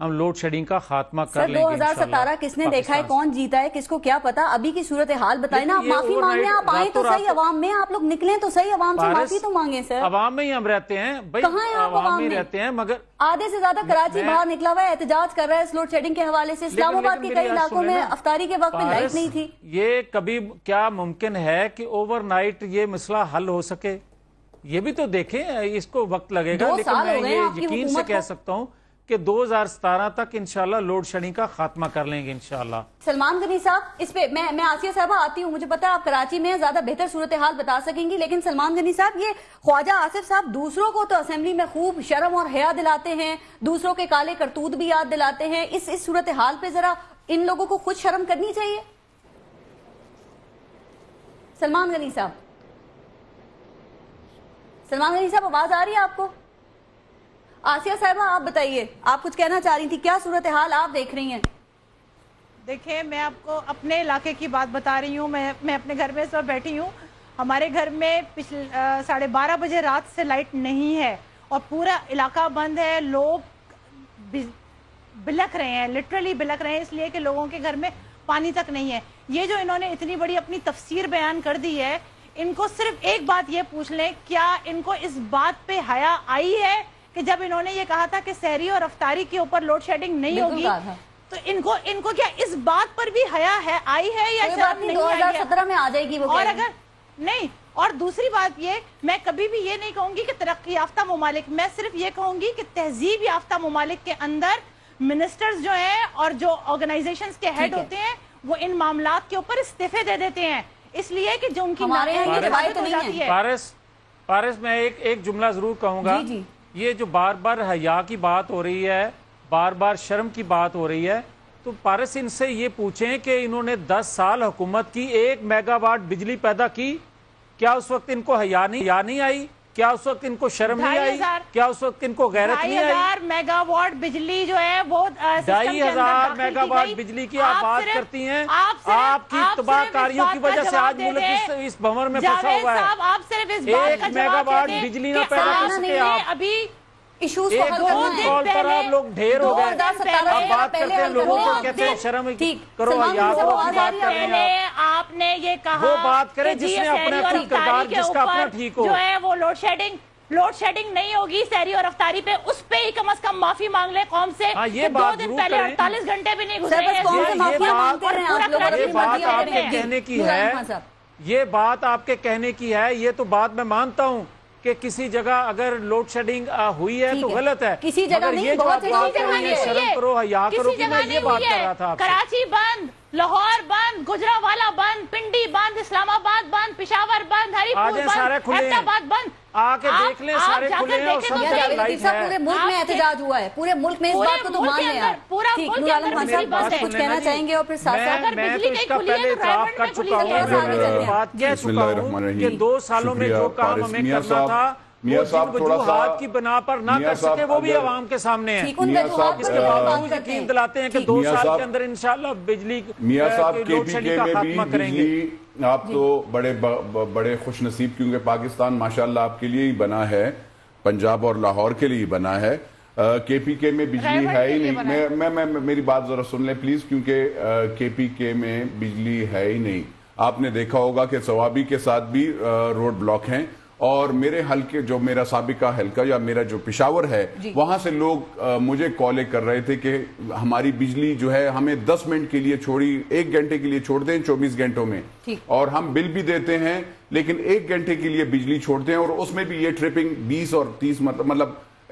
ہم load shedding کا خاتمہ کر سر لیں گے 2017 کس نے دیکھا ہے، کون جیتا ہے، کس کو کیا پتا؟ ابھی کی صورتحال بتائیں نا. آپ معافی مانگنے آپ آئیں تو صحیح، عوام میں آپ لوگ نکلیں تو صحیح، عوام سے معافی تو مانگیں سر. عوام میں ہی ہم رہتے ہیں بھائی، کہاں ہیں آپ عوام میں رہتے ہیں، مگر آدھے سے زیادہ کراچی باہر نکلا ہوا ہے، احتجاج کر رہا ہے اس لوڈ شیڈنگ کے حوالے سے. اسلام آباد کے کئی علاقوں میں افطاری کے وقت میں لائٹ نہیں تھی. یہ کبھی کیا ممکن ہے کہ اوور نائٹ یہ مسئلہ حل ہو سکے؟ یہ بھی تو دیکھیں، اس کو وقت لگے گا، لیکن میں یہ یقین سے کہہ سکتا ہوں کہ 2017 تک انشاءاللہ لوڈ شیڈنگ کا خاتمہ کر لیں گے انشاءاللہ. سلمان غنی صاحب، اس پہ میں آسیہ صاحبہ آتی ہوں، مجھے پتا ہے آپ کراچی میں زیادہ بہتر صورتحال بتا سکیں گی، لیکن سلمان غنی صاحب، یہ خواجہ آصف صاحب دوسروں کو تو اسمبلی میں خوب شرم اور حیا دلاتے ہیں، دوسروں کے کالے کرتوت بھی یاد دلاتے ہیں. اس صورتحال پہ ذرا ان لوگوں کو خود شرم کرنی چاہیے. سلمان غنی صاحب، سلمان غنی صاحب آواز آ رہی ہے آپ کو؟ آسیہ صاحبہ آپ بتائیے، آپ کچھ کہنا چاہ رہی تھی، کیا صورتحال آپ دیکھ رہی ہیں؟ دیکھیں، میں آپ کو اپنے علاقے کی بات بتا رہی ہوں. میں اپنے گھر میں اس وقت بیٹھی ہوں. ہمارے گھر میں 12:30 بجے رات سے لائٹ نہیں ہے اور پورا علاقہ بند ہے. لوگ بلک رہے ہیں، لٹرلی بلک رہے ہیں، اس لیے کہ لوگوں کے گھر میں پانی تک نہیں ہے. یہ جو انہوں نے اتنی بڑی اپنی تفسیر بیان کر دی ہے، ان کو صرف ایک بات یہ پوچھ لیں، کیا ان کو اس بات پہ حیا آئی ہے کہ جب انہوں نے یہ کہا تھا کہ سحری اور افطاری کے اوپر لوڈ شیڈنگ نہیں ہوگی، تو ان کو کیا اس بات پر بھی حیا ہے، آئی ہے یا شاید نہیں آئی ہے؟ 2017 میں آ جائے گی وہ. اور اگر نہیں، اور دوسری بات یہ، میں کبھی بھی یہ نہیں کہوں گی کہ ترقی یافتہ ممالک، میں صرف یہ کہوں گی کہ تہذیب یافتہ ممالک کے اندر منسٹرز جو ہیں اور جو آرگنائزیشنز کے ہیڈ ہوتے ہیں، وہ ان معاملات کے اوپر استعفے دے دیتے ہیں، اس لیے کہ جو ان کی روایت ہو جاتی ہے. پارس میں ایک جملہ ضرور کہوں گا، یہ جو بار بار حیا کی بات ہو رہی ہے، بار بار شرم کی بات ہو رہی ہے، تو پارس ان سے یہ پوچھیں کہ انہوں نے 10 سال حکومت کی، 1 میگا واٹ بجلی پیدا کی، کیا اس وقت ان کو حیا نہیں آئی؟ کیا اس وقت ان کو شرم نہیں آئی؟ کیا اس وقت ان کو غیرت نہیں آئی؟ 2,500 میگا واٹ بجلی جو ہے وہ 2,500 میگا واٹ بجلی کی آپ بات کرتی ہیں، آپ کی تباہ کاریوں کی وجہ سے آج ملک اس بھنور میں پھنسا ہوا ہے. آپ صرف اس بات کا 1 میگا واٹ بجلی نہ پیدا کر سکے آپ. ابھی ایشوز کو حل کرنا ہے. کال پر آپ لوگ ڈھیر ہو گئے، آپ بات کرتے ہیں لوگوں کو کہتے ہیں شرم کرو، حیا کرو کی بات کر رہے ہیں آپ نے یہ کہا وہ بات کریں جس نے اپنے کردار جس کا اپنا ٹھیک ہو. جو ہے وہ لوڈ شیڈنگ نہیں ہوگی سحری اور افطاری پہ، اس پہ ہی کم از کم معافی مانگ لے قوم سے. یہ 2 دن پہلے 48 گھنٹے بھی نہیں گزرے ہیں. یہ بات آپ کے کہنے کی ہے، یہ بات آپ کے کہنے کی ہے، یہ تو بات میں مانتا ہوں کہ کسی جگہ اگر لوڈ شیڈنگ ہوئی ہے تو غلط ہے، کسی جگہ نہیں، بہت جگہ شرم کرو، حیا کرو، کہ میں یہ بات کر رہا تھا. کراچی بند، لاہور بند، گجرانوالہ بند، پنڈی بند، اسلام آباد بند، پشاور بند، ہری پور بند، حیدرآباد بند. آ کے دیکھ لیں، سارے کھلے ہیں اور سب جگہ لائٹ ہے. پورے ملک میں احتجاج ہوا ہے، پورے ملک میں اس بات کو تو مان لیں آپ. پورا ملک کے اندر بجلی بند ہے. کچھ کہنا چاہیں گے اور پھر ساتھ ساتھ میں تو اس کا پہلے اعتراف کر چکا ہوں، بات کہہ چکا ہوں کہ 2 سالوں میں جو کام ہمیں کرنا تھا وہ جن وجوہات کی بنا پر نہ کر سکے وہ بھی عوام کے سامنے ہیں. اس کے باوجود یقین دلاتے ہیں کہ 2 سال کے اندر انشاءاللہ بجلی لوڈ شیڈنگ کا خاتمہ کریں گے. آپ تو بڑے خوش نصیب، کیونکہ پاکستان ماشاءاللہ آپ کے لیے ہی بنا ہے، پنجاب اور لاہور کے لیے بنا ہے. کے پی کے میں بجلی ہے ہی نہیں. میں میری بات ذرا سن لیں پلیز، کیونکہ کے پی کے میں بجلی ہے ہی نہیں. آپ نے دیکھا ہوگا کہ سوابی کے ساتھ بھی روڈ بلاک ہیں، اور میرے حلقے جو میرا سابقہ حلقہ یا میرا جو پشاور ہے وہاں سے لوگ مجھے کالیں کر رہے تھے کہ ہماری بجلی جو ہے ہمیں 10 منٹ کے لیے چھوڑی، 1 گھنٹے کے لیے چھوڑ دیں 24 گھنٹوں میں، اور ہم بل بھی دیتے ہیں لیکن 1 گھنٹے کے لیے بجلی چھوڑتے ہیں، اور اس میں بھی یہ ٹرپنگ 20 اور 30 مطلب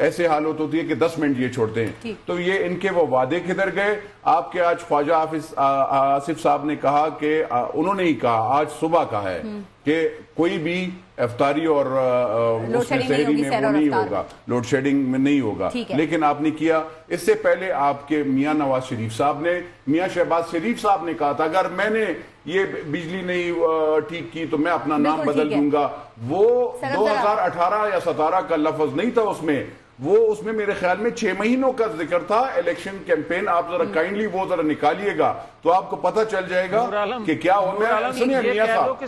ایسے حالت ہوتی ہے کہ 10 منٹ یہ چھوڑتے ہیں. تو یہ ان کے وہ وعدے کدھر گئے؟ آپ کے آج خواجہ آصف صاحب نے کہا کہ انہوں نے ہی کہا، آج صبح کہا ہے کہ کوئی بھی افطاری اور اس میں سحری میں وہ نہیں ہوگا، لوڈ شیڈنگ میں نہیں ہوگا. لیکن آپ نے کیا. اس سے پہلے آپ کے میاں نواز شریف صاحب نے، میاں شہباز شریف صاحب نے کہا تھا اگر میں نے یہ بجلی نہیں ٹھیک کی تو میں اپنا نام بدل دوں گا. وہ 2018 یا 17 کا لفظ نہیں تھا اس میں، وہ اس میں میرے خیال میں 6 مہینوں کا ذکر تھا الیکشن کیمپین. آپ ذرا کائنڈلی وہ ذرا نکالیے گا تو آپ کو پتہ چل جائے گا کہ کیا ہونا. سنیں میاں صاحب،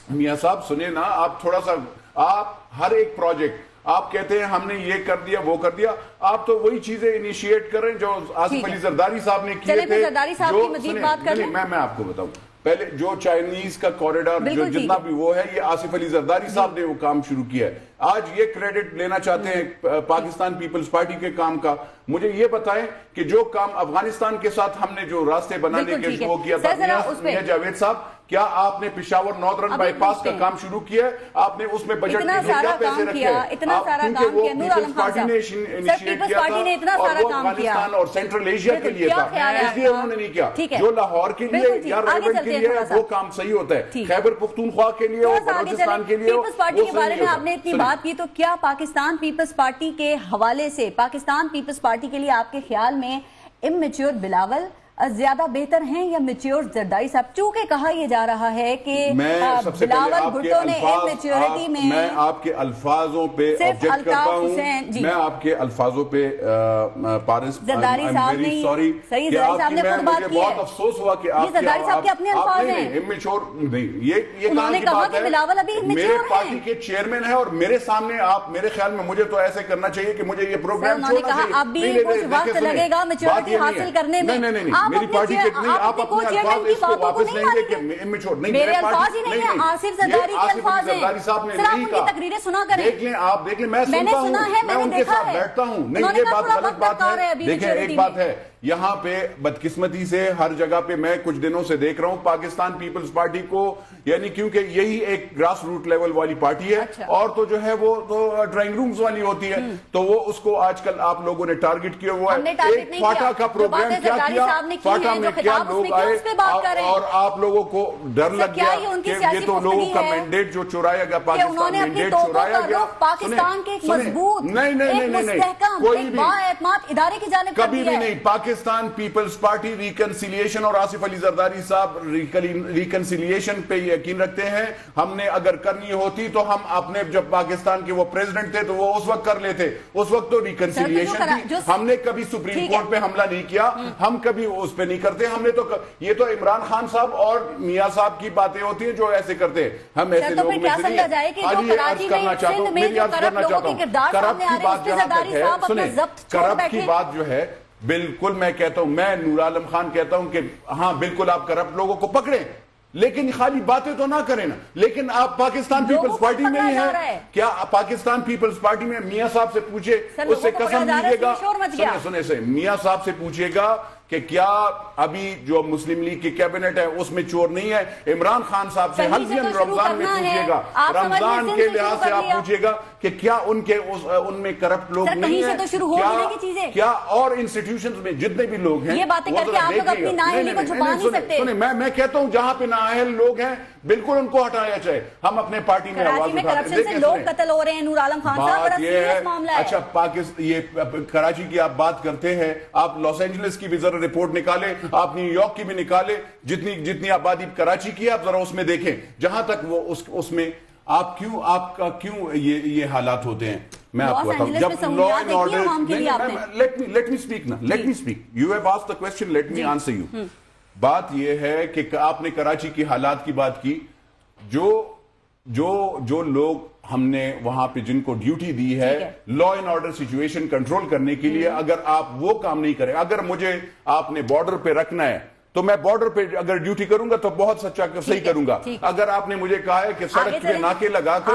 میاں صاحب سنیں نا، آپ تھوڑا سا، آپ ہر ایک پروجیکٹ آپ کہتے ہیں ہم نے یہ کر دیا وہ کر دیا. آپ تو وہی چیزیں انیشیٹ کر رہے ہیں جو آصف علی زرداری صاحب نے کیے تھے. زرداری صاحب کی مزید بات کر لیں. میں آپ کو بتاؤں, پہلے جو چائنیز کا کوریڈور جو جتنا بھی وہ ہے, یہ آصف علی زرداری صاحب نے وہ کام شروع کیا ہے. آج یہ کریڈٹ لینا چاہتے ہیں پاکستان پیپلز پارٹی کے کام کا. مجھے یہ بتائیں کہ جو کام افغانستان کے ساتھ ہم نے جو راستے بنانے کے وہ کیا تھا, جاوید صاحب, کیا آپ نے پشاور نارتھرن بائی پاس کا کام شروع کیا ہے؟ آپ نے اس میں بجٹ اتنا سارا کام کیا, اتنا سارا کام کیا. نور عالم خان صاحب, پیپلز پارٹی نے اتنا سارا کام کیا اور سینٹرل ایشیا کے لیے تھا, اس لیے انہوں نے نہیں کیا. جو لاہور کے لیے یا ریونٹ کے لیے وہ کام صحیح ہوتا ہے, خیبر پختونخوا کے لیے اور بلوچستان کے لیے. پیپلز پارٹی کے بارے میں آپ نے اتنی بات کی, تو کیا پاکستان پیپلز پارٹی کے حوالے سے پاکستان پیپلز پارٹی کے لیے آپ کے خیال میں امیچور بلاول زیادہ بہتر ہیں یا میچور زرداری صاحب؟ چونکہ کہا یہ جا رہا ہے کہ بلاول بھٹو نے امیچورٹی میں آپ کے الفاظوں پہ آبجیکٹ کرتا ہوں. میں آپ کے الفاظوں پہ پارس زرداری صاحب نے صحیح زرداری صاحب نے خود بات کی ہے. بہت افسوس ہوا کہ آپ زرداری صاحب کے اپنے الفاظ ہیں. امیچور نہیں, یہ انہوں نے کہا کہ بلاول ابھی امیچور ہیں. میرے پارٹی کے چیئرمین ہیں اور میرے سامنے آپ, میرے خیال میں مجھے تو ایسے کرنا چاہیے کہ مجھے یہ پروگرام چھوڑنا چاہیے. اب بھی کچھ وقت لگے گا میچورٹی حاصل کرنے میں. میری پارٹی کے نہیں, آپ اپنے الفاظ اس کو واپس لیں گے کہ امیچور نہیں. میرے الفاظ ہی نہیں ہیں, آصف زرداری کے الفاظ ہیں. پھر آپ ان کی تقریریں سنا کریں. دیکھ لیں, آپ دیکھ لیں, میں سنتا ہوں, میں ان کے ساتھ بیٹھتا ہوں. نہیں, یہ بات غلط بات ہے. دیکھیں ایک بات ہے, یہاں پہ بدقسمتی سے ہر جگہ پہ میں کچھ دنوں سے دیکھ رہا ہوں پاکستان پیپلز پارٹی کو, یعنی کیونکہ یہی ایک گراس روٹ لیول والی پارٹی ہے, اور تو جو ہے وہ تو ڈرائنگ رومز والی ہوتی ہے, تو وہ اس کو آج کل آپ لوگوں نے ٹارگٹ کیا ہوا ہے. ایک فاٹا کا پروگرام کیا کیا, فاٹا میں کیا لوگ آئے اور آپ لوگوں کو ڈر لگ گیا کہ یہ تو لوگوں کا مینڈیٹ جو چورایا گیا, پاکستان مینڈیٹ چورایا گیا. پاکستان کے ایک مضبوط, ایک مستحکم, ایک بااعتماد ادارے کی جانب کبھی بھی نہیں. پاکستان پیپلز پارٹی ریکنسیلیشن اور آصف علی زرداری صاحب ریکنسیلیشن پہ یقین رکھتے ہیں. ہم نے اگر کرنی ہوتی تو ہم اپنے, جب پاکستان کے وہ پریزیڈنٹ تھے تو وہ اس وقت کر لیتے, اس وقت تو ریکنسیلیشن تھی. ہم نے کبھی سپریم کورٹ پہ حملہ نہیں کیا, ہم کبھی اس پہ نہیں کرتے. ہم نے تو, یہ تو عمران خان صاحب اور میاں صاحب کی باتیں ہوتی ہیں جو ایسے کرتے ہیں. ہم ایسے لوگ میں سے نہیں. عرض کرنا چاہتا ہوں, میری عرض کرنا چاہتا ہوں, کرپٹ کی بات جہاں تک ہے, سنیں, کرپٹ کی بات جو ہے, بالکل میں کہتا ہوں, میں نور عالم خان کہتا ہوں کہ ہاں بالکل آپ کرپٹ لوگوں کو پکڑیں, لیکن خالی باتیں تو نہ کریں نا. لیکن آپ پاکستان پیپلز پارٹی میں ہی ہیں کیا؟ پاکستان پیپلز پارٹی میں میاں صاحب سے پوچھے, اس سے قسم لیجیے گا, سنے سے میاں صاحب سے پوچھے گا کہ کیا ابھی جو مسلم لیگ کی کیبنٹ ہے اس میں چور نہیں ہے. عمران خان صاحب سے حلفین رمضان میں پوچھئے گا, رمضان کے لحاظ سے آپ پوچھئے گا کہ کیا ان میں کرپٹ لوگ نہیں ہیں, کیا اور انسٹیٹیوشنز میں جتنے بھی لوگ ہیں. یہ باتیں کر کے آپ لوگ اپنی نااہلی کو چھپا نہیں سکتے. میں کہتا ہوں جہاں پہ نااہل لوگ ہیں بالکل ان کو ہٹایا جائے. ہم اپنے پارٹی میں آواز اٹھاتے ہیں. لوگ قتل ہو رہے ہیں نور عالم خان صاحب, بڑا سیریس معاملہ ہے. اچھا, یہ کراچی کی آپ بات کرتے ہیں, آپ لاس اینجلس کی بھی ذرا رپورٹ نکالے, آپ نیو یارک کی بھی نکالے, جتنی آبادی کراچی کی آپ ذرا اس میں دیکھیں. جہاں تک وہ اس میں آپ کا کیوں یہ حالات ہوتے ہیں, میں آپ کو بتاؤں. جب law and order, let me speak نا, let me speak. You have asked the question, let me answer you. بات یہ ہے کہ آپ نے کراچی کی حالات کی بات کی, جو لوگ ہم نے وہاں پہ جن کو ڈیوٹی دی ہے لا اینڈ آرڈر سچویشن کنٹرول کرنے کے لیے, اگر آپ وہ کام نہیں کریں, اگر مجھے آپ نے بارڈر پہ رکھنا ہے تو میں بارڈر پہ اگر ڈیوٹی کروں گا تو بہت سچا صحیح کروں گا. اگر آپ نے مجھے کہا ہے کہ سڑک پہ ناکے لگا کر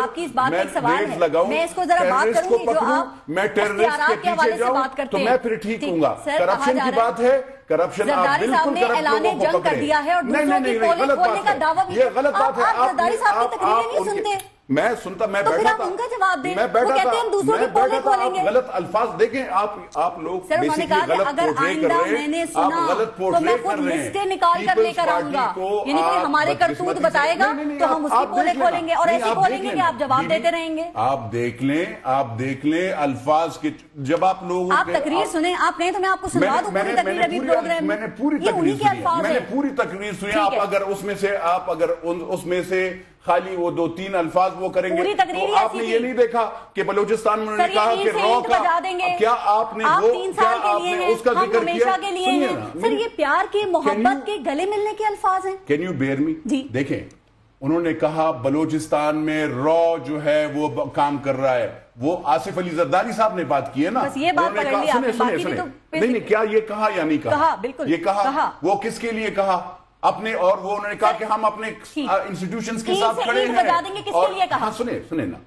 میں ریز لگاؤں, ٹیررسٹ کو پکڑوں, میں ٹیررسٹ کے پیچھے جاؤں, تو میں پھر ٹھیک ہوں گا. کرپشن کی بات ہے, کرپشن آپ بالکل کرپٹ لوگوں کو پکڑیں. نہیں, غلط بات ہے, یہ غلط بات ہے. میں سنتا, میں بیٹھا تھا, آپ غلط الفاظ دیکھیں, آپ لوگ بیسیکلی غلط پورٹرے کر رہے ہیں, آپ غلط پورٹرے کر رہے ہیں. پیپلز پارٹی کو ہمارے کرتوت بتائے گا تو ہم اس کی پولے کھولیں گے اور ایسے بولیں گے کہ آپ جواب دیتے رہیں گے. آپ دیکھ لیں الفاظ کے, جب آپ لوگ آپ تقریر سنیں, آپ نہیں تو میں آپ کو سنوا دوں پوری تقریر ابھی پروگرام. میں نے پوری تقریر سنی. آپ اگر اس میں سے خالی وہ 2-3 الفاظ وہ کریں گے, تو آپ نے یہ نہیں دیکھا کہ بلوچستان میں نے کہا کہ رو کا, کیا آپ نے اس کا ذکر کیا؟ سر, یہ پیار کے, محبت کے, گلے ملنے کے الفاظ ہیں. کین یو بیئر می؟ دیکھیں, انہوں نے کہا بلوچستان میں را جو ہے وہ کام کر رہا ہے. وہ آصف علی زرداری صاحب نے بات کی ہے نا, بس یہ بات پکڑ لی آپ نے, باقی بھی تو نہیں کیا یہ کہا یا نہیں کہا؟ بالکل یہ کہا. وہ کس کے لیے کہا اپنے, اور وہ انہوں نے کہا کہ ہم اپنے انسٹیٹیوشنز کے ساتھ کھڑے ہیں. اور سنیں نا,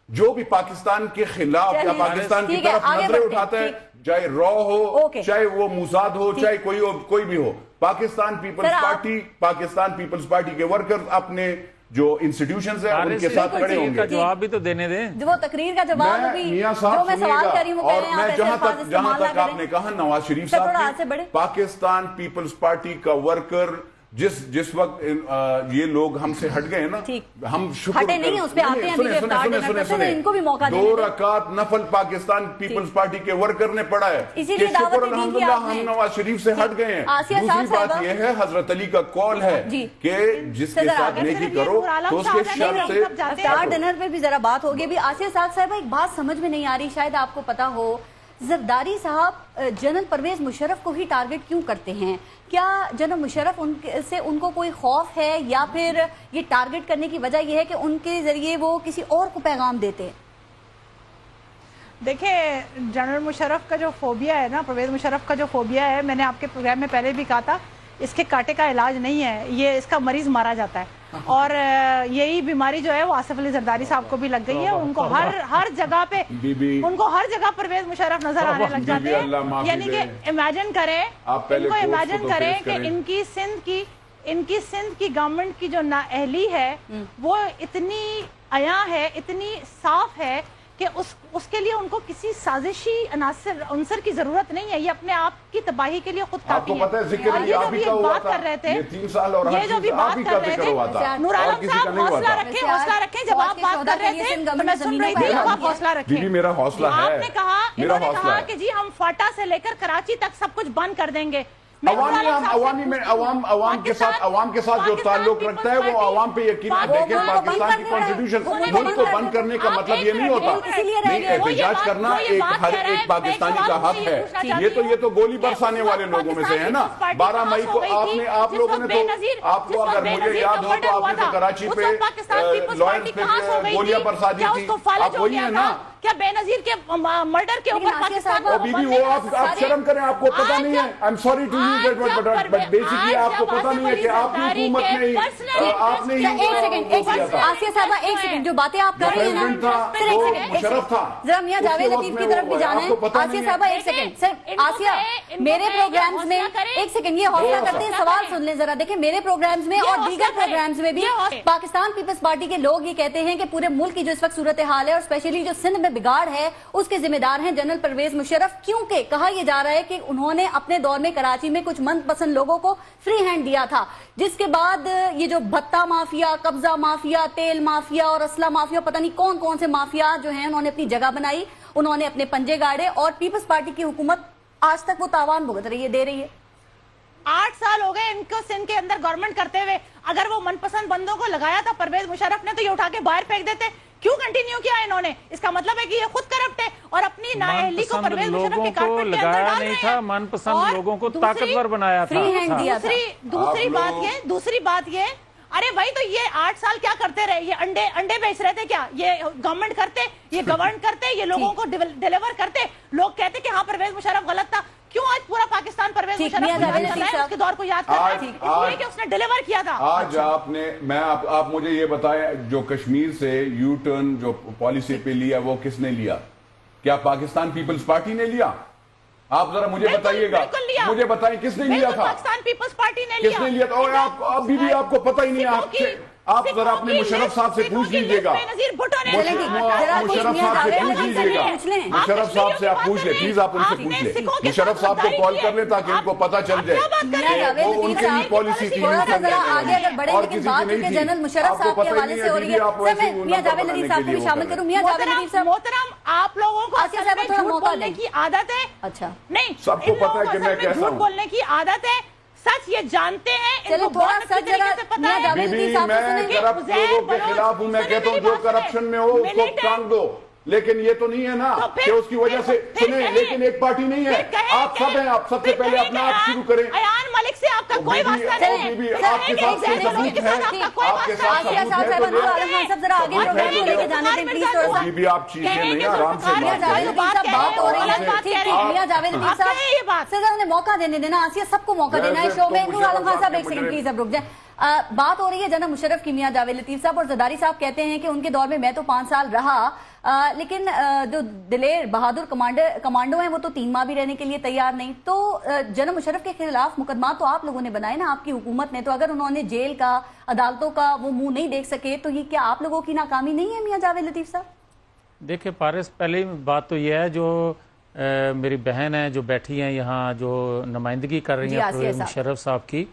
جو بھی پاکستان کے خلاف یا پاکستان کی طرف نظریں اٹھاتا ہے, چاہے را ہو, چاہے وہ موساد ہو, چاہے کوئی بھی ہو, پاکستان پیپلز پارٹی کے ورکر اپنے جو انسٹیٹیوشنز ہیں ان کے ساتھ کھڑے ہوں گے. جواب بھی تو دینے دیں, جو وہ تقریر کا جواب بھی میاں جو صاحب میں سوال کر رہی ہوں. اور میں جہاں تک آپ نے کہا نواز شریف صاحب, پاکستان پیپلز پارٹی کا ورکر جس وقت یہ لوگ ہم سے ہٹ گئے نا, ہم شکر ہٹے نہیں, اس پہ آتے ہیں, سنیں ان کو بھی موقع دیں. 2 رکعت نفل پاکستان پیپلز پارٹی کے ورکر نے پڑھا ہے کہ شکر الحمدللہ ہم نواز شریف سے ہٹ گئے ہیں. دوسری بات یہ ہے, حضرت علی کا قول ہے کہ جس کے ساتھ نیکی کرو تو اس کے شر سے. افطار ڈنر پہ بھی ذرا بات ہوگی. بھی آسیہ صاحب صاحبہ ایک بات سمجھ میں نہیں آ رہی, شاید آپ کو پتا ہو, زرداری صاحب جنرل پرویز مشرف کو ہی ٹارگٹ کیوں کرتے ہیں؟ کیا جنرل مشرف سے ان کو کوئی خوف ہے, یا پھر یہ ٹارگٹ کرنے کی وجہ یہ ہے کہ ان کے ذریعے وہ کسی اور کو پیغام دیتے ہیں؟ دیکھیں, جنرل مشرف کا جو فوبیا ہے نا, پرویز مشرف کا جو فوبیا ہے, میں نے آپ کے پروگرام میں پہلے بھی کہا تھا, اس کے کاٹے کا علاج نہیں ہے, یہ اس کا مریض مارا جاتا ہے. اور یہی بیماری جو ہے وہ آصف علی زرداری صاحب کو بھی لگ گئی ہے. ان کو ہر جگہ پہ پرویز مشرف نظر آنے لگ جاتے ہیں. یعنی کہ امیجن کریں کہ ان کی سندھ کی گورنمنٹ کی جو نااہلی ہے وہ اتنی عیاں ہے, اتنی صاف ہے کہ اس کے لیے ان کو کسی سازشی عنصر کی ضرورت نہیں ہے. یہ اپنے آپ کی تباہی کے لیے خود کافی ہے. اور یہ جو بھی بات کر رہے تھے, نور عالم صاحب حوصلہ رکھیں, جب آپ بات کر رہے تھے تو میں سن رہی تھی, آپ حوصلہ رکھیں. میرا حوصلہ ہے. آپ نے کہا, انہوں نے کہا کہ جی ہم فاٹا سے لے کر کراچی تک سب کچھ بند کر دیں گے. عوام کے ساتھ جو تعلق رکھتا ہے وہ عوام پہ یقین. دیکھیں پاکستان کی کانسٹیٹیوشن, ملک کو بند کرنے کا مطلب یہ نہیں ہوتا. نہیں, احتجاج کرنا ہر ایک پاکستانی کا حق ہے. یہ تو گولی برسانے والے لوگوں میں سے ہے نا. 12 مئی کو آپ لوگوں نے تو, آپ کو اگر مجھے یاد ہو تو آپ نے تو کراچی پہ لائنز پہ گولیاں برسا دی تھی. آپ وہی ہیں نا. کیا بے نظیر کے مرڈر کے اوپر پاکستان کو بی بی وہ آپ شرم کریں, آپ کو پتہ نہیں ہے. I'm sorry to use that word, but basically آپ کو پتہ نہیں ہے کہ آپ کی حکومت نے آپ نے آسیہ صاحبہ ایک سیکنڈ, جو باتیں آپ کر رہی ہیں نا, مشرف تھا, ذرا میاں جاوید لطیف کی طرف بھی جانا ہے. آسیہ صاحبہ ایک سیکنڈ, سر آسیہ, میرے پروگرامز میں ایک سیکنڈ یہ حوصلہ کرتے ہیں, سوال سن لیں ذرا. دیکھیں میرے پروگرامز میں اور دیگر پروگرامز میں بھی پاکستان پیپلز پارٹی کے لوگ یہ کہتے ہیں کہ پورے ملک کی جو اس وقت صورتحال ہے, اور اسپیشلی جو سندھ میں بگاڑ ہے, اس کے ذمہ دار ہیں جنرل پرویز مشرف. کیونکہ کہا یہ جا رہا ہے کہ انہوں نے اپنے دور میں کراچی میں کچھ من پسند لوگوں کو فری ہینڈ دیا تھا, جس کے بعد یہ جو بھتہ مافیا, قبضہ مافیا, تیل مافیا اور اسلحہ مافیا, پتہ نہیں کون کون سے مافیا جو ہیں, انہوں نے اپنی جگہ بنائی, انہوں نے اپنے پنجے گاڑے, اور پیپلز پارٹی کی حکومت آج تک وہ تاوان بھگت رہی ہے, دے رہی ہے. 8 سال ہو گئے ان کو سندھ کے اندر گورنمنٹ کرتے ہوئے. اگر وہ من پسند بندوں کو لگایا تھا پرویز مشرف نے, تو یہ اٹھا کے باہر پھینک دیتے. کیوں کنٹینیو کیا انہوں نے؟ اس کا مطلب ہے کہ یہ خود کرپٹ ہے اور اپنی نااہلی کو پرویز مشرف کے کارپیٹ کے اندر ڈال رہے ہیں. من پسند لوگوں کو طاقتور بنایا تھا. دوسری بات یہ, ارے بھائی تو یہ 8 سال کیا کرتے رہے؟ یہ انڈے بیچ رہے تھے کیا؟ یہ گورنمنٹ کرتے, یہ گورن کرتے, یہ لوگوں کو ڈیلیور کرتے. لوگ کہتے کہ ہاں پرویز مشرف غلط تھا. کیوں آج پورا پاکستان پرویز مشرف کے دور کو یاد کر رہا ہے؟ اس لیے کہ اس نے ڈیلیور کیا تھا. آج آپ مجھے یہ بتائیں, جو کشمیر سے یو ٹرن جو پالیسی پہ لیا وہ کس نے لیا؟ کیا پاکستان پیپلز پارٹی نے لیا؟ آپ ذرا مجھے بتائیے گا, مجھے بتائیں کس نے لیا تھا؟ پاکستان پیپلز پارٹی نے لیا. کس نے لیا تھا؟ اور ابھی بھی آپ کو پتہ ہی نہیں ہے. آپ ذرا اپنے مشرف صاحب سے پوچھ لیجئے گا, مشرف صاحب سے پوچھ لیجئے گا, مشرف صاحب سے آپ پوچھ لیں پلیز, آپ ان سے پوچھ لیں, مشرف صاحب کو کال کر لیں تاکہ ان کو پتہ چل جائے کہ وہ ان کے ہی پالیسی تھی اور کسی کی نہیں تھی. آپ کو پتہ ہی نہیں ہے کہ آپ ویسے میاں جاوید لطیف صاحب کو بھی شامل کروں. میاں جاوید لطیف صاحب, محترم آپ لوگوں کو جھوٹ بولنے کی عادت ہے. اچھا نہیں, سب کو پتہ ہے کہ میں کیسا جھوٹ بولنے کی عادت ہے. سچ یہ جانتے ہیں, ان کو بہت اچھی طریقے سے پتہ ہے. میں کرپٹ لوگوں کے خلاف ہوں. میں کہتا ہوں جو کرپشن میں ہو اس کو ٹانگ دو, لیکن یہ تو نہیں ہے نا کہ اس کی وجہ سے سنیں، لیکن ایک پارٹی نہیں ہے، آپ سب ہیں، آپ سب سے پہلے اپنا آپ شروع کریں۔ ایان ملک سے آپ کا کوئی واسطہ نہیں ہے، آپ کے ساتھ ثبوت ہے، آپ کے ساتھ ثبوت ہے، جی بھی آپ چیزیں نہیں آرام سے موقع دینے دینا، آسیہ سب کو موقع دینا ہے شو میں۔ نور عالم خان صاحب ایک سیکنڈ پلیز اب رک جائیں۔ بات ہو رہی ہے جناب مشرف کی، میاں جاوید لطیف صاحب اور زرداری صاحب کہتے ہیں کہ ان کے دور میں میں تو 5 سال رہا، لیکن جو دلیر بہادر کمانڈو ہیں وہ تو 3 ماہ بھی رہنے کے لیے تیار نہیں۔ تو جناب مشرف کے خلاف مقدمات تو آپ لوگوں نے بنائے نا، آپ کی حکومت نے، تو اگر انہوں نے جیل کا، عدالتوں کا وہ منہ نہیں دیکھ سکے تو یہ کیا آپ لوگوں کی ناکامی نہیں ہے میاں جاوید لطیف صاحب؟ دیکھیں پارس، پہلی بات تو یہ ہے جو میری بہن ہے جو بیٹھی ہیں یہاں، جو نمائندگی کر رہی ہیں مشرف صاحب کی،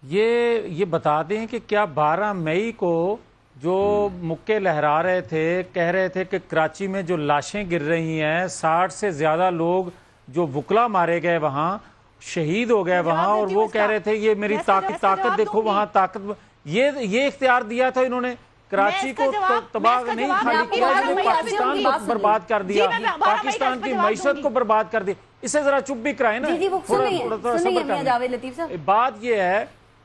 یہ بتا دیں کہ کیا 12 مئی کو جو مکے لہرا رہے تھے، کہہ رہے تھے کہ کراچی میں جو لاشیں گر رہی ہیں، 60 سے زیادہ لوگ جو وکلا مارے گئے وہاں، شہید ہو گئے وہاں، اور وہ کہہ رہے تھے یہ میری طاقت دیکھو وہاں طاقت، یہ اختیار دیا تھا انہوں نے، کراچی کو تباہ نہیں خالی کیا، پاکستان کو برباد کر دیا، پاکستان کی معیشت کو برباد کر دیا، اسے ذرا چپ بھی کرائیں نا، تھوڑا صبر کریں۔ بات یہ ہے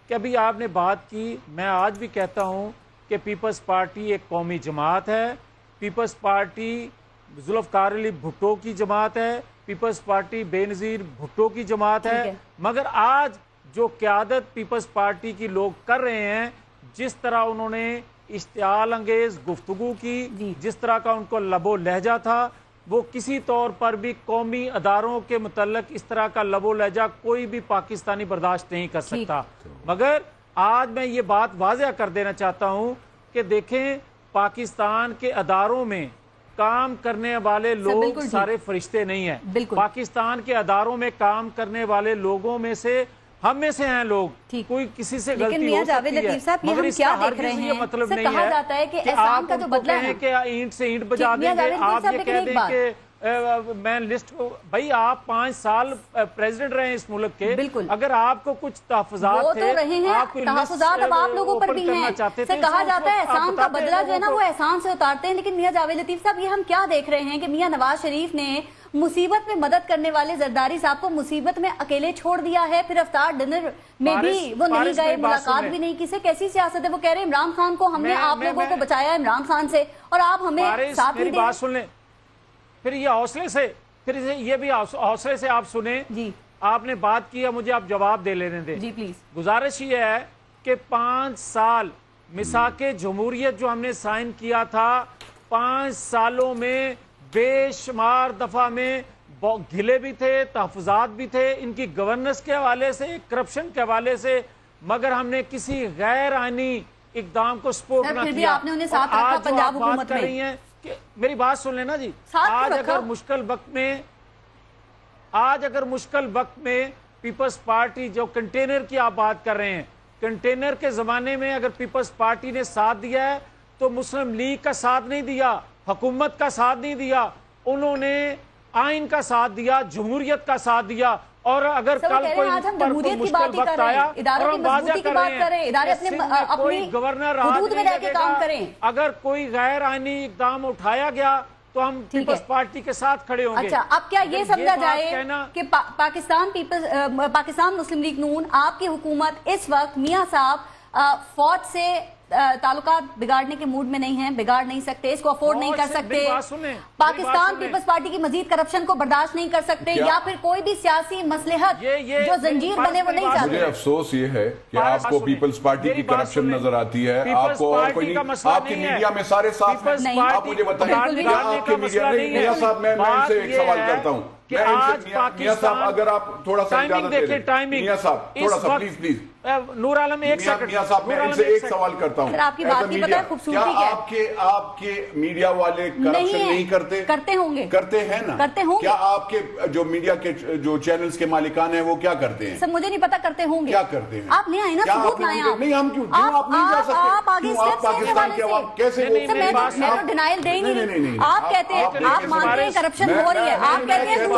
کہ ابھی آپ نے بات کی، میں آج بھی کہتا ہوں کہ پیپلز پارٹی ایک قومی جماعت ہے، پیپلز پارٹی ذوالفقار علی بھٹو کی جماعت ہے، پیپلز پارٹی بے نظیر بھٹو کی جماعت ہے، مگر آج جو قیادت پیپلز پارٹی کی لوگ کر رہے ہیں، جس طرح انہوں نے اشتعال انگیز گفتگو کی، جس طرح کا ان کو لب و لہجہ تھا، وہ کسی طور پر بھی قومی اداروں کے متعلق اس طرح کا لب و لہجہ کوئی بھی پاکستانی برداشت نہیں کر سکتا۔ مگر آج میں یہ بات واضح کر دینا چاہتا ہوں کہ دیکھیں پاکستان کے اداروں میں کام کرنے والے لوگ سارے فرشتے نہیں ہیں، پاکستان کے اداروں میں کام کرنے والے لوگوں میں سے ہم میں سے ہیں لوگ، کوئی کسی سے غلطی ہو سکتی ہے، مگر اس کا ہرگز یہ مطلب نہیں ہے کہ آپ ان کو کہیں کہ اینٹ سے اینٹ بجا دیں گے، آپ یہ کہہ دیں کہ میں لسٹ کو، بھائی آپ 5 سال پریزیڈنٹ رہے ہیں اس ملک کے، اگر آپ کو کچھ تحفظات تھے، آپ کو تحفظات اب آپ لوگوں پر بھی ہیں، کہا جاتا ہے احسان کا بدلہ جو ہے نا وہ احسان سے اتارتے ہیں، لیکن میاں جاوید لطیف صاحب یہ ہم کیا دیکھ رہے ہیں کہ میاں نواز شریف نے مصیبت میں مدد کرنے والے زرداری صاحب کو مصیبت میں اکیلے چھوڑ دیا ہے، پھر افطار ڈنر میں بھی وہ نہیں گئے، ملاقات بھی نہیں کی، سے کیسی سیاست ہے؟ وہ کہہ رہے ہیں عمران خان کو ہم نے آپ لوگوں کو بچایا عمران خان سے، اور آپ ہمیں ساتھ ہی بات سن لیں، پھر یہ حوصلے سے، پھر یہ بھی حوصلے سے آپ سنیں، آپ نے بات کی ہے، مجھے آپ جواب دے لینے دیں۔ جی پلیز۔ گزارش یہ ہے کہ 5 سال میثاق جمہوریت جو ہم نے سائن کیا تھا، 5 سالوں میں بے شمار دفعہ میں گھلے بھی تھے، تحفظات بھی تھے ان کی گورننس کے حوالے سے، کرپشن کے حوالے سے، مگر ہم نے کسی غیر آئینی اقدام کو سپورٹ نہ کیا۔ آج جو آپ بات کر رہی ہیں کہ میری بات سن لینا جی، آج اگر مشکل وقت میں پیپلز پارٹی جو کنٹینر کی آپ بات کر رہے ہیں، کنٹینر کے زمانے میں اگر پیپلز پارٹی نے ساتھ دیا ہے تو مسلم لیگ کا ساتھ نہیں دیا، حکومت کا ساتھ نہیں دیا، انہوں نے آئین کا ساتھ دیا، جمہوریت کا ساتھ دیا، اور اگر کل کوئی مشکل وقت آیا اور ہم واضح کر رہے ہیں کوئی گورنر راج نہیں لگے گا، اگر کوئی غیر آئینی اقدام اٹھایا گیا تو ہم پیپلز پارٹی کے ساتھ کھڑے ہوں گے۔ اچھا، اب کیا یہ سمجھا جائے کہ پاکستان مسلم لیگ نون، آپ کی حکومت اس وقت میاں صاحب فوج سے تعلقات بگاڑنے کے موڈ میں نہیں ہیں، بگاڑ نہیں سکتے، اس کو افورڈ نہیں کر سکتے، پاکستان پیپلز پارٹی کی مزید کرپشن کو برداشت نہیں کر سکتے، یا پھر کوئی بھی سیاسی مصلحت جو زنجیر بنے وہ نہیں چاہتے؟ مجھے افسوس یہ ہے کہ آپ کو پیپلز پارٹی کی کرپشن نظر آتی ہے، آپ کو اور کوئی نہیں، آپ کی میڈیا میں سارے صاف ہیں، آپ مجھے بتائیں آپ کی میڈیا نہیں۔ میاں صاحب میں ان سے ایک سوال کرتا ہوں، میاں صاحب اگر آپ تھوڑا سا اجازت دے دیں، میاں صاحب تھوڑا سا پلیز نور عالم ایک سیکنڈ، میاں صاحب میں ان سے ایک سوال کرتا ہوں، آپ کی بات نہیں پتہ خوبصورتی کیا آپ کے میڈیا والے کرپشن نہیں کرتے؟ کرتے ہوں گے، کرتے ہیں نا، کرتے ہوں گے۔ کیا آپ کے جو میڈیا کے جو چینلز کے مالکان ہیں وہ کیا کرتے ہیں؟ سر مجھے نہیں پتا کرتے ہوں گے، کیا کرتے ہیں؟ آپ نہیں آئے نا، ثبوت لائیں آپ۔ نہیں، ہم کیوں آپ نہیں جا سکتے؟ آپ آگے پاکستان کے عوام کیسے؟ میں تو ڈینائل دے ہی نہیں، آپ کہتے ہیں آپ مانتے ہیں کرپشن ہو رہی ہے، آپ کہتے ہیں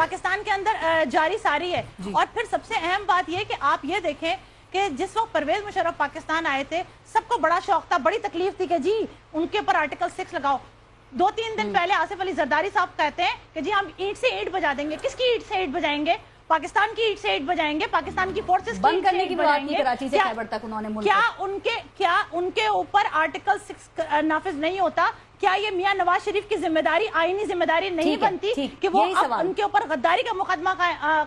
پاکستان کے اندر جاری ساری ہے. اور پھر سب سے اہم بات یہ کہ آپ یہ دیکھیں کہ جس وقت پرویز مشرف پاکستان آئے تھے سب کو بڑا شوق تھا, بڑی تکلیف تھی کہ جی ان کے اوپر آرٹیکل 6 لگاؤ. 2-3 دن پہلے آصف علی زرداری صاحب کہتے ہیں کہ جی ہم اینٹ سے اینٹ بجا دیں گے. کس کی اینٹ سے اینٹ بجائیں گے؟ پاکستان کی اینٹ سے اینٹ بجائیں گے, پاکستان کی فورسز بند کرنے کی بات کی کراچی سے خیبر تک انہوں نے. کیا ان کے اوپر آرٹیکل 6 نافذ نہیں ہوتا؟ کیا یہ میاں نواز شریف کی ذمہ داری, آئینی ذمہ داری نہیں بنتی کہ وہ ان کے اوپر غداری کا مقدمہ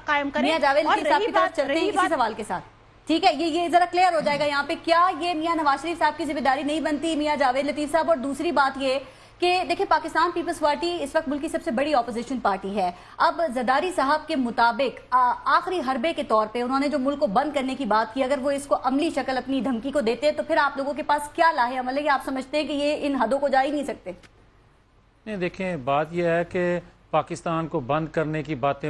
قائم کریں؟ میاں جاوید لطیف صاحب کی طرف چلتے ہیں اسی سوال کے ساتھ. ٹھیک ہے, یہ ذرا کلیئر ہو جائے گا یہاں پہ, کیا یہ میاں نواز شریف صاحب کی ذمہ داری نہیں بنتی میاں جاوید لطیف صاحب؟ اور دوسری بات یہ کہ دیکھیں پاکستان پیپلز پارٹی اس وقت ملک کی سب سے بڑی اپوزیشن پارٹی ہے. اب زرداری صاحب کے مطابق آخری حربے کے طور پہ انہوں نے جو ملک کو بند کرنے کی بات کی, اگر وہ اس کو عملی شکل اپنی دھمکی کو دیتے تو پھر آپ لوگوں کے پاس کیا لاہے عمل ہے کہ آپ سمجھتے ہیں کہ یہ ان حدوں کو جا ہی نہیں سکتے؟ نہیں دیکھیں, بات یہ ہے کہ پاکستان کو بند کرنے کی باتیں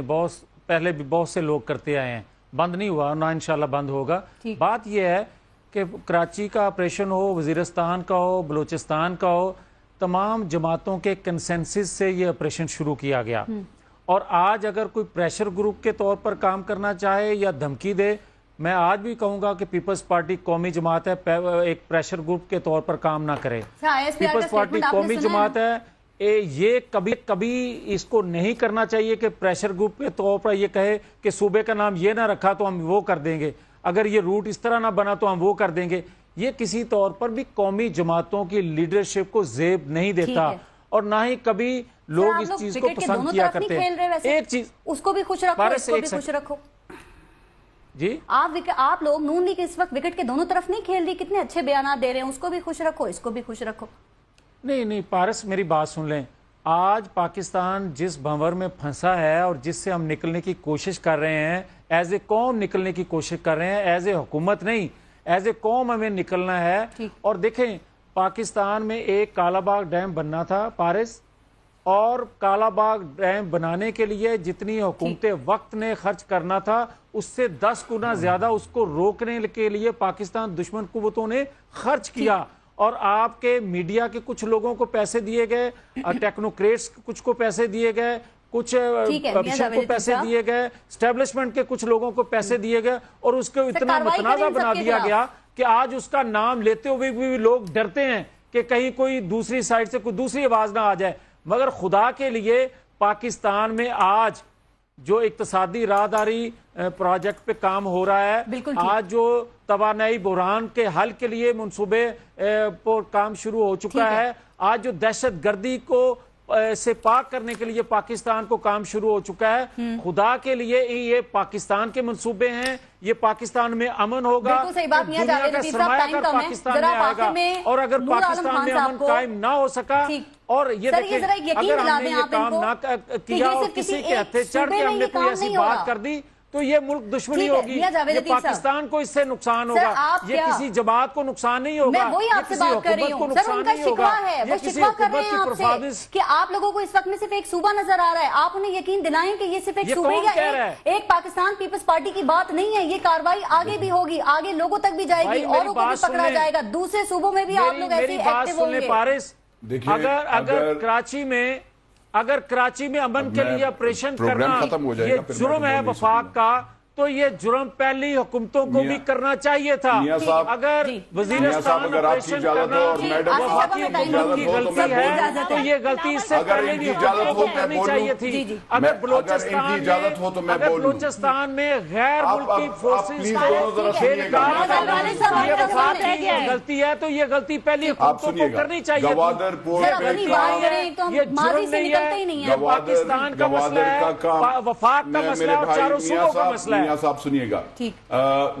پہلے بھی بہت سے لوگ کرتے آئے ہیں, بند نہیں ہوا, نہ انشاءاللہ بند ہوگا. بات یہ ہے کہ کراچی کا آپریشن ہو, وزیرستان کا ہو, بلوچستان کا ہو, تمام جماعتوں کے کنسنسس سے یہ آپریشن شروع کیا گیا. اور آج اگر کوئی پریشر گروپ کے طور پر کام کرنا چاہے یا دھمکی دے, میں آج بھی کہوں گا کہ پیپلز پارٹی قومی جماعت ہے, ایک پریشر گروپ کے طور پر کام نہ کرے. پیپلز پارٹی قومی جماعت ہے, یہ کبھی اس کو نہیں کرنا چاہیے کہ پریشر گروپ کے طور پر یہ کہے کہ صوبے کا نام یہ نہ رکھا تو ہم وہ کر دیں گے, اگر یہ روٹ اس طرح نہ بنا تو ہم وہ کر دیں گے. یہ کسی طور پر بھی قومی جماعتوں کی لیڈرشپ کو زیب نہیں دیتا, اور نہ ہی کبھی لوگ اس چیز کو پسند کیا کرتے ہیں. ایک چیز اس کو بھی خوش رکھو, اس کو بھی خوش رکھو. جی آپ لوگ نون لیگ اس وقت وکٹ کے دونوں طرف نہیں کھیل رہی, کتنے اچھے بیانات دے رہے ہیں, اس کو بھی خوش رکھو, اس کو بھی خوش رکھو. نہیں پارس, میری بات سن لیں. آج پاکستان جس بھنور میں پھنسا ہے اور جس سے ہم نکلنے کی کوشش کر رہے ہیں, ایز اے قوم نکلنے کی کوشش کر رہے ہیں, ایز اے حکومت نہیں, ایز اے قوم ہمیں نکلنا ہے. اور دیکھیں پاکستان میں ایک کالا باغ ڈیم بننا تھا پارس, اور کالا باغ ڈیم بنانے کے لیے جتنی حکومت وقت نے خرچ کرنا تھا اس سے 10 گنا زیادہ اس کو روکنے کے لیے پاکستان دشمن قوتوں نے خرچ کیا. اور آپ کے میڈیا کے کچھ لوگوں کو پیسے دیے گئے, ٹیکنوکریٹس کچھ کو پیسے دیے گئے, کچھ کو پیسے دیے گئے, اسٹیبلشمنٹ کے کچھ لوگوں کو پیسے دیے گئے, اور اس کو اتنا متنازع بنا دیا گیا کہ آج اس کا نام لیتے ہوئے بھی لوگ ڈرتے ہیں کہ کہیں کوئی دوسری سائڈ سے کوئی دوسری آواز نہ آ جائے. مگر خدا کے لیے پاکستان میں آج جو اقتصادی راہداری پروجیکٹ پہ کام ہو رہا ہے, آج جو توانائی بحران کے حل کے لیے منصوبے پر کام شروع ہو چکا ہے, آج جو دہشت گردی کو سے پاک کرنے کے لیے پاکستان کو کام شروع ہو چکا ہے, خدا کے لیے یہ پاکستان کے منصوبے ہیں, یہ پاکستان میں امن ہوگا, دنیا کا سرمایہ کار پاکستان میں آئے گا. اور اگر پاکستان میں امن قائم نہ ہو سکا, اور یہ دیکھیں اگر ہم نے یہ کام نہ کیا اور کسی کے ہتھے چڑھ کے ہم نے کوئی ایسی بات کر دی تو یہ ملک دشمنی ہوگی, یہ پاکستان کو اس سے نقصان ہوگا, یہ کسی جماعت کو نقصان نہیں ہوگا, یہ کسی حکومت کو نقصان نہیں ہوگا, یہ کسی حکومت کی پرفارمنس. کہ آپ لوگوں کو اس وقت میں صرف ایک صوبہ نظر آ رہا ہے, آپ انہیں یقین دلائیں کہ یہ صرف ایک صوبے یا ایک پاکستان پیپلز پارٹی کی بات نہیں ہے, یہ کارروائی آگے بھی ہوگی, آگے لوگوں تک بھی جائے گی, اوروں کو بھی پکڑا جائے گا, دوسرے صوبوں میں بھی آپ لوگ ایسے ایکٹیو ہوں گے. پارس, اگر کراچی میں امن کے لیے آپریشن کرنا یہ جرم ہے وفاق کا, تو یہ جرم پہلی حکومتوں کو بھی کرنا چاہیے تھا. اگر وزیرستان آپریشن کرنا وفاقی حکومت کی غلطی ہے تو یہ غلطی اس سے پہلے بھی حکومتوں کو کرنی چاہیے تھی. اگر بلوچستان میں غیر ملکی فورسز کو یہ وفاق کی غلطی ہے تو یہ غلطی پہلی حکومتوں کو کرنی چاہیے تھی. یہ جرم نہیں ہے, یہ پاکستان کا مسئلہ ہے, وفاق کا مسئلہ ہے, اور چاروں صوبوں کا مسئلہ ہے. صاحب سنیے گا,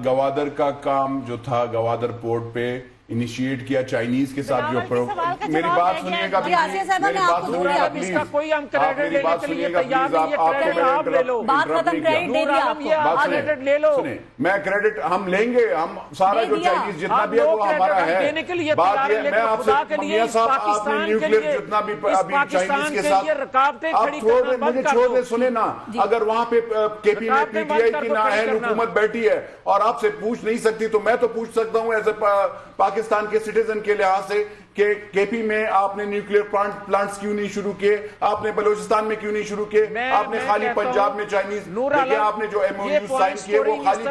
گوادر کا کام جو تھا گوادر پورٹ پہ انیشیٹ کیا چائنیز کے ساتھ, جو میری بات سنیے گا, میری بات سنیے گا پلیز, کوئی ہم کریڈٹ لینے کے لیے تیار نہیں, یہ کریڈٹ آپ لے لو, کریڈٹ لے لو. میں کریڈٹ ہم لیں گے, ہم سارا جو چائنیز جتنا بھی ہے وہ ہمارا ہے. بات یہ میں آپ سے میاں صاحب, آپ نے نیوکلیر جتنا بھی ابھی چائنیز کے ساتھ آپ مجھے چھوڑ دیں, سنیں نا, اگر وہاں پہ کے پی میں پی ٹی آئی کی نااہل حکومت بیٹھی ہے اور آپ سے پوچھ نہیں سکتی, تو میں تو پوچھ سکتا ہوں ایز اے پاکستان کے سٹیزن کے لحاظ سے کہ کے پی میں آپ نے نیوکلیر پلانٹس کیوں نہیں شروع کیے, آپ نے بلوچستان میں کیوں نہیں شروع کیے, آپ نے خالی پنجاب میں چائنیز, دیکھیں آپ نے جو ایم او یو سائن کیے وہ خالی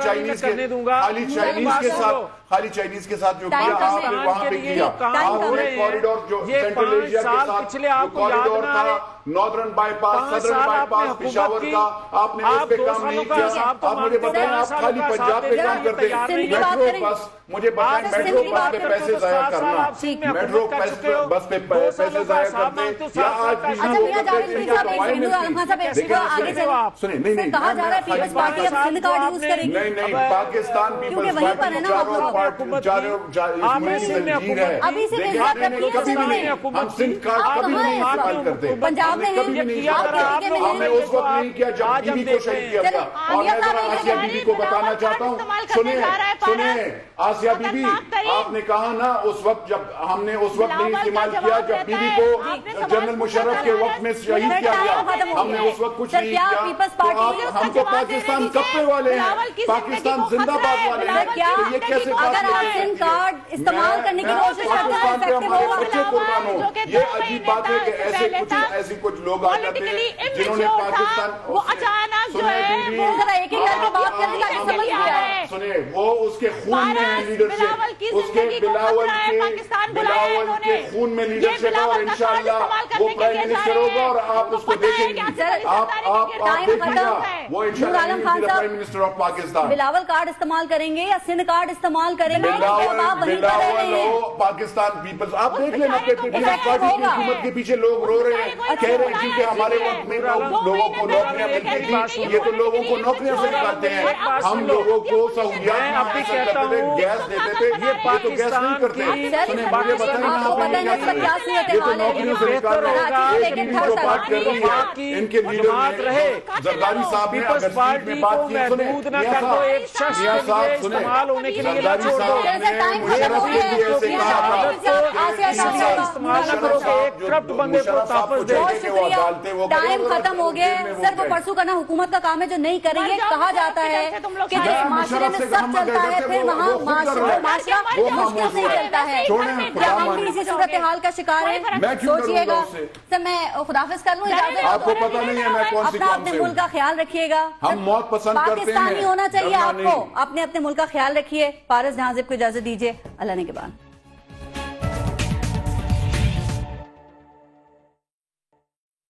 چائنیز کے ساتھ جو کیا آپ نے وہاں پہ کیا, آپ نے کوریڈور جو سینٹرل ایشیا کے ساتھ کوریڈور تھا, northern bypass, southern bypass Peshawar کا, آپ نے اس پہ کام نہیں کیا. آپ مجھے بتائیں آپ خالی پنجاب پہ کام کرتے ہیں. میٹرو بس مجھے بتائیں میٹرو بس پہ پیسے ضائع کرنا, میٹرو بس پہ پیسے ضائع کرتے یا آج بھی نہیں پاکستان پیپلز ہم سندھ کارڈ کبھی نہیں استعمال کرتے, پنجاب میں ہم نے اس وقت نہیں کیا جب بی بی کو شہید کیا تھا. اور میں ذرا آسیہ بی بی کو بتانا چاہتا ہوں, سنیں آسیہ بی بی, آپ نے کہا نا اس وقت جب ہم نے اس وقت نہیں استعمال کیا جب بی بی کو جنرل مشرف کے وقت میں شہید کیا گیا, ہم نے اس وقت کچھ نہیں کیا. ہم کو پاکستان کپڑے والے ہیں, پاکستان زندہ باد والے ہیں, یہ کیسے اگر آپ سن کارڈ استعمال کرنے کی کوشش کرتے ہیں ہمارے بچے قربان ہو, یہ عجیب بات ہے کہ ایسے کچھ لوگ آ جاتے ہیں جنہوں نے پاکستان وہ اچانک جو ہے وہ ذرا ایک ایک کر کے بات کرنے کا سمجھ گیا ہے. سنیں وہ اس کے خون میں ہے لیڈرشپ, اس کے بلاول کے خون میں لیڈرشپ ہے, اور انشاءاللہ وہ پرائم منسٹر ہوگا اور آپ اس کو دیکھیں گے, آپ دیکھیں گا وہ انشاءاللہ prime minister of Pakistan. Bilawal card استعمال کریں گے یا سندھ کارڈ استعمال کریں گے, بلاول ہو پاکستان پیپلز, آپ دیکھ لیں اپنے پیپلز پارٹی کی حکومت کے پیچھے لوگ رو رہے ہیں, کہہ رہے ہیں کیونکہ ہمارے وقت میں لوگوں کو نوکریاں ملتی تھی, یہ تو لوگوں کو نوکریاں سے نکالتے ہیں, ہم لوگوں کو سہولیات حاصل کرتے تھے, گیس دیتے تھے, یہ تو گیس نہیں کرتے. سنیں مجھے بتائیں یہ تو نوکریوں سے نکالتے ہیں. جو بات کر رہی ہے ان کے لیڈر نے زرداری صاحب نے اگر سیٹ میں بات کی, سنیں میاں صاحب سنیں, زرداری صاحب نے مشرف کے لیے ایسے کہا ٹائم ختم ہو گیا. سر وہ پرسوں کرنا حکومت کا کام ہے جو نہیں کریں گے. کہا جاتا ہے کہ جس معاشرے میں سب چلتا ہے پھر وہاں معاشرہ مشکل سے چلتا ہے. کیا ہم بھی اسی صورتحال کا شکار ہیں؟ سوچئے گا. سر میں خداحافظ کر لوں, آپ کو پتہ نہیں ہے میں کون سی اپنا قوم اپنے سے ملک کا خیال رکھیے گا. ہم موت پسند کرتے ہیں, پاکستانی ہونا چاہیے آپ کو, اپنے اپنے ملک کا خیال رکھیے. پارس جہاں زیب کو اجازت دیجیے, اللہ نے کے بعد.